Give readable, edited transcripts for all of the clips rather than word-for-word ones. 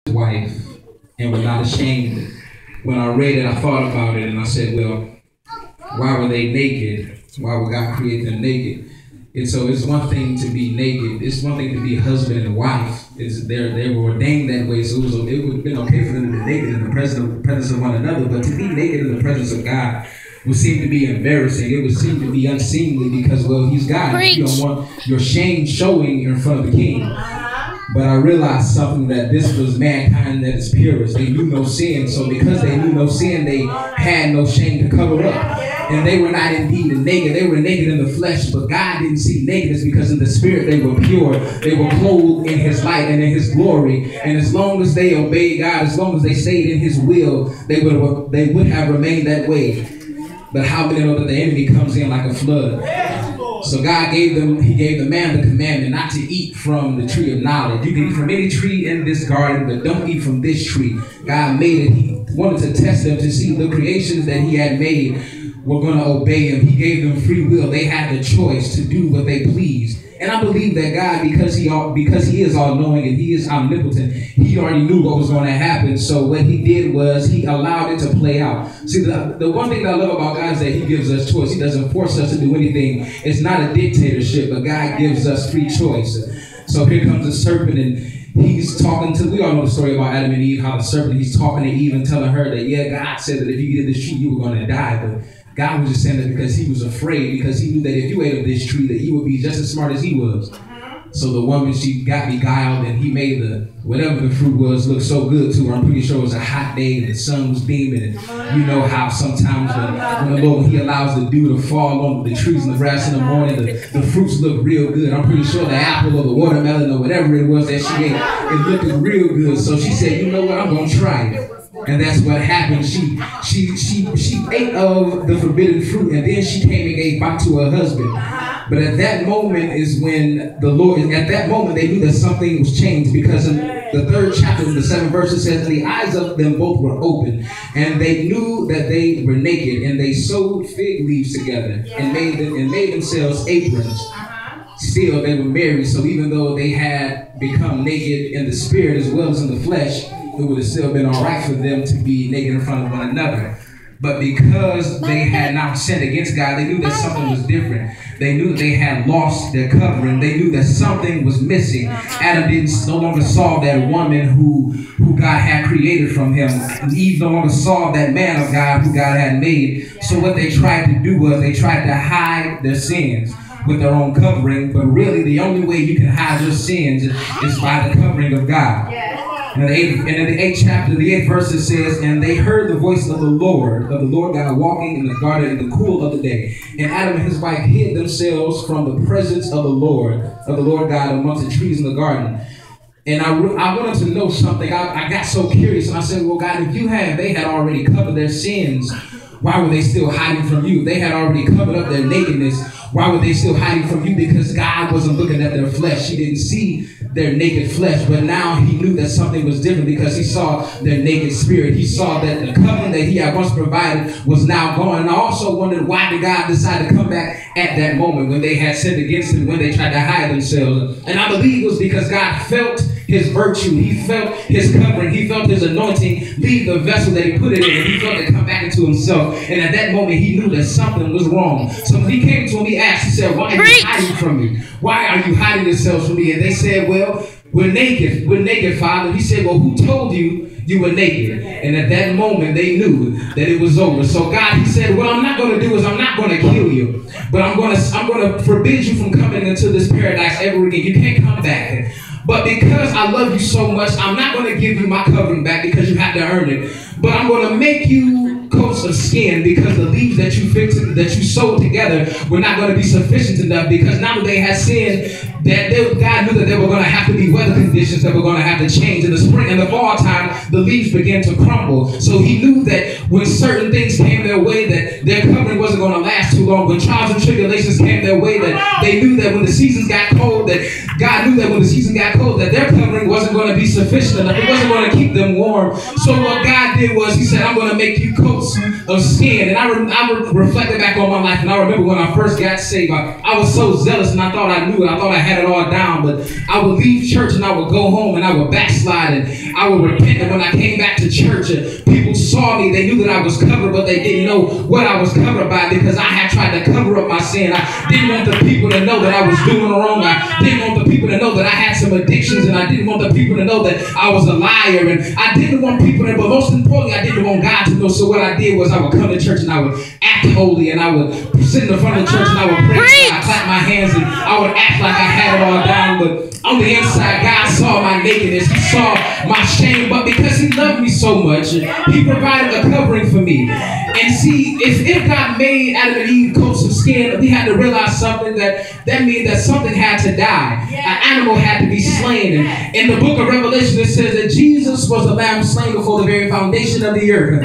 wife and was not ashamed. When I read it, I thought about it and I said, well, why were they naked? Why would God create them naked? And so it's one thing to be naked. It's one thing to be husband and wife. They were ordained that way, so it would have been okay for them to be naked in the presence of one another. But to be naked in the presence of God would seem to be embarrassing. It would seem to be unseemly because, well, he's God. Preach. You don't want your shame showing in front of the king. But I realized something, that this was mankind that is purest. They knew no sin. So because they knew no sin, they had no shame to cover up. And they were not indeed naked. They were naked in the flesh, but God didn't see nakedness because in the spirit they were pure. They were clothed in his light and in his glory. And as long as they obeyed God, as long as they stayed in his will, they would have remained that way. But how many know that the enemy comes in like a flood? So God gave the man the commandment not to eat from the tree of knowledge. You can eat from any tree in this garden, but don't eat from this tree. God made it. He wanted to test them to see the creations that he had made were going to obey him. He gave them free will. They had the choice to do what they pleased. And I believe that God, because he is all-knowing and he is omnipotent, he already knew what was going to happen. So what he did was he allowed it to play out. See, the one thing that I love about God is that he gives us choice. He doesn't force us to do anything. It's not a dictatorship, but God gives us free choice. So here comes the serpent, and he's talking to, we all know the story about Adam and Eve, how the serpent, he's talking to Eve and telling her that, yeah, God said that if you eat of this tree, you were going to die. But God was just saying that because he was afraid, because he knew that if you ate of this tree, that you would be just as smart as he was. So the woman, she got beguiled, and he made whatever the fruit was look so good to her. I'm pretty sure it was a hot day and the sun was beaming. And you know how sometimes when the Lord, he allows the dew to fall on the trees and the grass in the morning, the fruits look real good. I'm pretty sure the apple or the watermelon or whatever it was that she ate, it looked real good. So she said, you know what, I'm going to try it. And that's what happened. She ate of the forbidden fruit, and then she came and gave back to her husband. But at that moment is when at that moment they knew that something was changed, because in the 3rd chapter of the 7th verse it says, the eyes of them both were open, and they knew that they were naked, and they sewed fig leaves together and made themselves aprons. Still, they were married, so even though they had become naked in the spirit as well as in the flesh, it would have still been all right for them to be naked in front of one another. But because they had now sinned against God, they knew that something was different. They knew they had lost their covering. They knew that something was missing. Adam no longer saw that woman who God had created from him. Eve no longer saw that man of God who God had made. So what they tried to do was they tried to hide their sins with their own covering. But really, the only way you can hide your sins is by the covering of God. And in the 8th chapter, the 8th verse, it says, and they heard the voice of the Lord God walking in the garden in the cool of the day. And Adam and his wife hid themselves from the presence of the Lord God amongst the trees in the garden. And I wanted to know something. I got so curious, and I said, well, God, if they had already covered their sins, why were they still hiding from you? They had already covered up their nakedness. Why were they still hiding from you? Because God wasn't looking at their flesh. He didn't see their naked flesh, but now he knew that something was different because he saw their naked spirit. He saw that the covenant that he had once provided was now gone. And I also wondered, why did God decide to come back at that moment when they had sinned against him, when they tried to hide themselves? And I believe it was because God felt his virtue. He felt his covering. He felt his anointing leave the vessel that he put it in. And he felt it come back into himself. And at that moment, he knew that something was wrong. So when he came to him, he asked, he said, why are you hiding from me? Why are you hiding yourselves from me? And they said, well, we're naked. We're naked, Father. He said, well, who told you you were naked? And at that moment, they knew that it was over. So God, he said, what I'm not going to do is I'm not going to kill you, but I'm going to forbid you from coming into this paradise ever again. You can't come back. But because I love you so much, I'm not going to give you my covering back because you have to earn it. But I'm going to make you coats of skin because the leaves that you sewed together were not going to be sufficient enough, because now that they had sinned, God knew that there were going to have to be weather conditions that were going to have to change. In the spring and the fall time, the leaves began to crumble. So he knew that when certain things came their way, that their covering wasn't going to last too long. When trials and tribulations came their way, that they knew that when the seasons got cold, that God knew that when the season got cold, that their covering wasn't going to be sufficient enough. It wasn't going to keep them warm. So what God did was he said, I'm going to make you coats of skin. And I reflected back on my life, and I remember when I first got saved, I was so zealous, and I thought I knew it. I thought I had it all down, but I would leave church and I would go home and I would backslide and I would repent. And when I came back to church, people saw me. They knew that I was covered, but they didn't know what I was covered by because I had tried to cover up my sin. I didn't want the people to know that I was doing wrong. I didn't want the people to know that I had some addictions, and I didn't want the people to know that I was a liar, and I didn't want people to, but most importantly, I didn't want God to know. So what I did was I would come to church and I would act holy, and I would sit in the front of the church and I would pray, and I clap my hands, and I would act like I had it all down. But on the inside, God saw my nakedness. He saw my shame. But because he loved me so much, he provided a covering for me. And see, if God made Adam and Eve coats of skin, we had to realize something, that means that something had to die. An animal had to be slain. And in the book of Revelation, it says that Jesus was the lamb slain before the very foundation of the earth.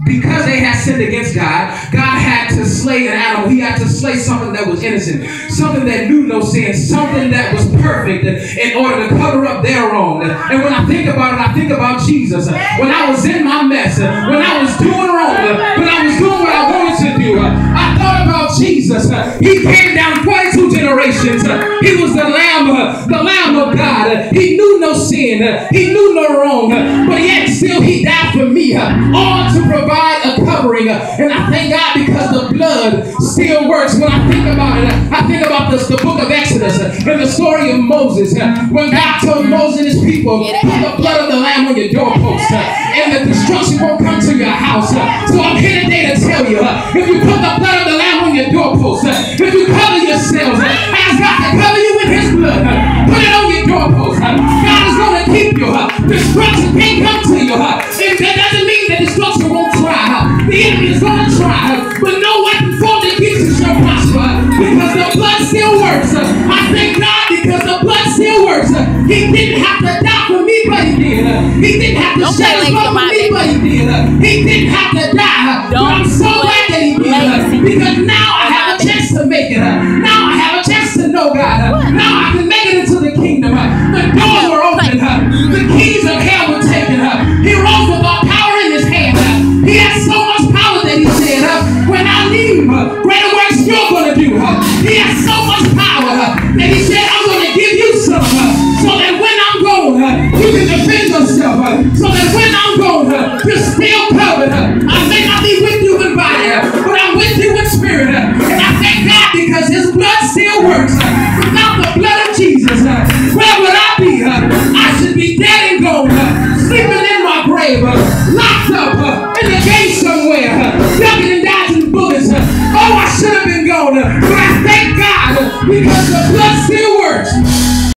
Because they had sinned against God, God had to slay an animal. He had to slay something that was innocent, something that knew no sin, something that was perfect in order to cover up their wrong. And when I think about it, I think about Jesus. When I was in my mess, when I was doing wrong, when I was doing what I wanted to do, I thought about Jesus. He came down 42 generations. He was the Lamb of God. He knew no sin. He knew no wrong. But yet still he died for me. All to provide a covering. And I thank God because the blood still works. When I think about it, I think about the book of Exodus and the story of Moses. When God told Moses and his people, put the blood of the lamb on your doorpost, and the destruction won't come to your house. So I'm here today to tell you, if you put the blood of the lamb on your doorpost, if you cover yourselves, ask God to cover you with his blood. Put it on your doorpost. God is going to keep you. Destruction can't come to you. If that doesn't mean that destruction won't try. The enemy is going to try, but no weapon formed against you shall prosper, because the blood still works. I thank God because the blood still works. He didn't have to die for me, but he did. He didn't have to shed his blood for me, but he did. He didn't have to die, but I'm so glad that he did, because now I have a chance to make it. Now I have a chance to know God. Now I can make it into the kingdom. The doors were open. The keys of hell were taken. He rose with all power in his hand. He has so much power that he said, when I leave, greater works you're going to do. He has so much power that he said, I'm going to give you some, so that when I'm gone, you can defend yourself. So that when I'm gone, you're still covered. I may not be with you in body, but I'm with you in spirit. And I thank God because his blood still works. Without the blood of Jesus, where would I be? I should be dead and gone, sleeping in my grave, locked up in the gate somewhere, ducking and dodging bullets. Oh, I should have been gone, but I thank God because the blood